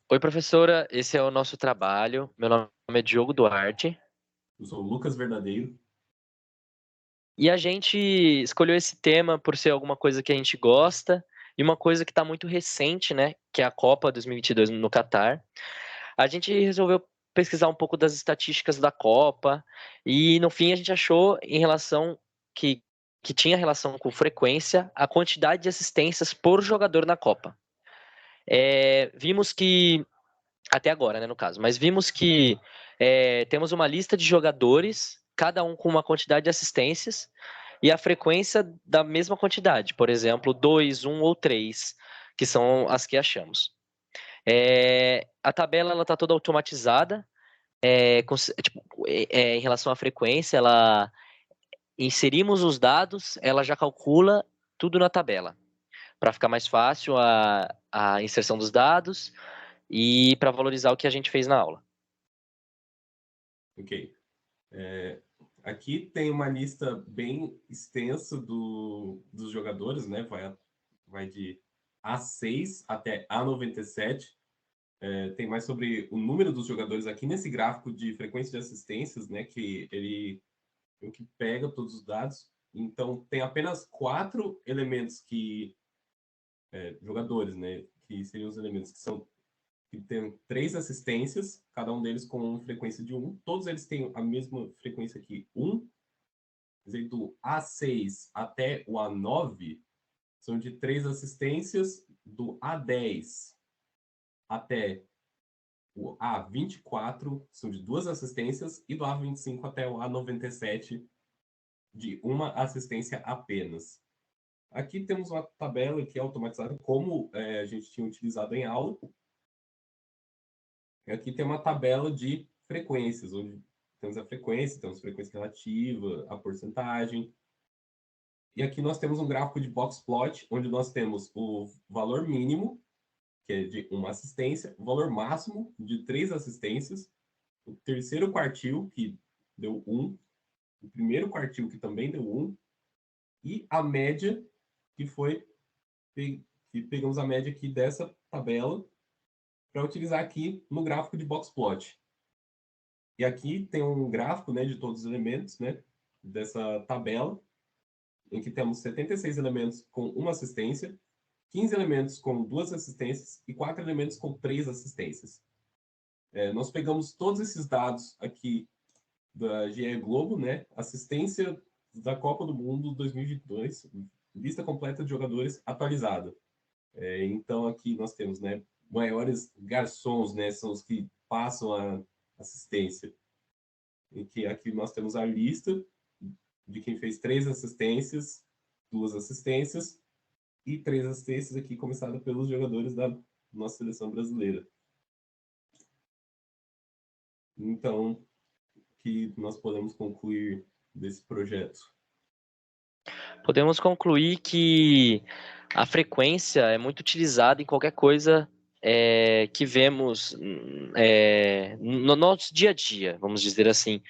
Oi, professora, esse é o nosso trabalho. Meu nome é Diogo Duarte Eu sou o Lucas Verdadeiro. e a gente escolheu esse tema por ser alguma coisa que a gente gosta e uma coisa que está muito recente, né? Que é a Copa 2022 no Catar. A gente resolveu pesquisar um pouco das estatísticas da Copa e no fim a gente achou em relação que, que tinha relação com frequência a quantidade de assistências por jogador na Copa. Vimos que até agora, né, no caso. Mas vimos que temos uma lista de jogadores, cada um com uma quantidade de assistências, e a frequência da mesma quantidade. Por exemplo, 2, 1 ou 3, que são as que achamos. A tabela está toda automatizada. Em relação à frequência, ela inserimos os dados, ela já calcula tudo na tabela, para ficar mais fácil a inserção dos dados e para valorizar o que a gente fez na aula. Ok. Aqui tem uma lista bem extensa dos jogadores, né? Vai de A6 até A97. Tem mais sobre o número dos jogadores aqui nesse gráfico de frequência de assistências, né? Que ele é o que pega todos os dados. Então, tem apenas quatro elementos jogadores, né? Que seriam os elementos que tem três assistências, cada um deles com uma frequência de um. Todos eles têm a mesma frequência aqui, 1. Quer dizer, do A6 até o A9 são de três assistências, do A10 até o A24 são de duas assistências, e do A25 até o A97 de uma assistência apenas. Aqui temos uma tabela que é automatizada, como a gente tinha utilizado em aula. Aqui tem uma tabela de frequências, onde temos temos frequência relativa, a porcentagem. E aqui nós temos um gráfico de box plot, onde nós temos o valor mínimo, que é de uma assistência, o valor máximo de três assistências, o terceiro quartil, que deu um, o primeiro quartil, que também deu um, e a média, que foi que pegamos a média aqui dessa tabela para utilizar aqui no gráfico de box plot. E aqui tem um gráfico, né, de todos os elementos, né, dessa tabela, em que temos 76 elementos com uma assistência, 15 elementos com duas assistências e 4 elementos com três assistências. Nós pegamos todos esses dados aqui da GE Globo, né, assistência da Copa do Mundo 2022, lista completa de jogadores atualizada. Então aqui nós temos, né, maiores garçons, né, são os que passam a assistência. Em que aqui nós temos a lista de quem fez três assistências, duas assistências e três assistências aqui começada pelos jogadores da nossa seleção brasileira. Então, que nós podemos concluir desse projeto? Podemos concluir que a frequência é muito utilizada em qualquer coisa que vemos no nosso dia a dia, vamos dizer assim,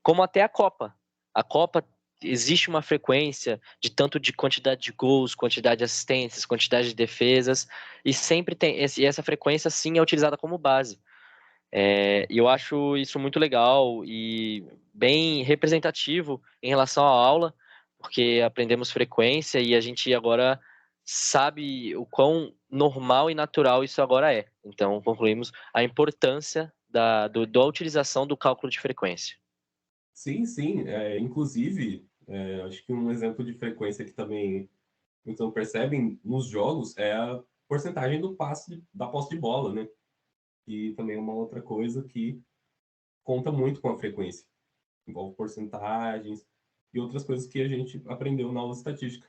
como até a Copa. A Copa existe uma frequência de tanto de quantidade de gols, quantidade de assistências, quantidade de defesas, e sempre tem essa frequência sim é utilizada como base. E eu acho isso muito legal e bem representativo em relação à aula, porque aprendemos frequência e a gente agora sabe o quão normal e natural isso agora é. Então, concluímos a importância da utilização do cálculo de frequência. Sim, sim. Inclusive, acho que um exemplo de frequência que também então percebem nos jogos é a porcentagem do passe da posse de bola, né? E também é uma outra coisa que conta muito com a frequência. Envolve porcentagens e outras coisas que a gente aprendeu na aula de estatística.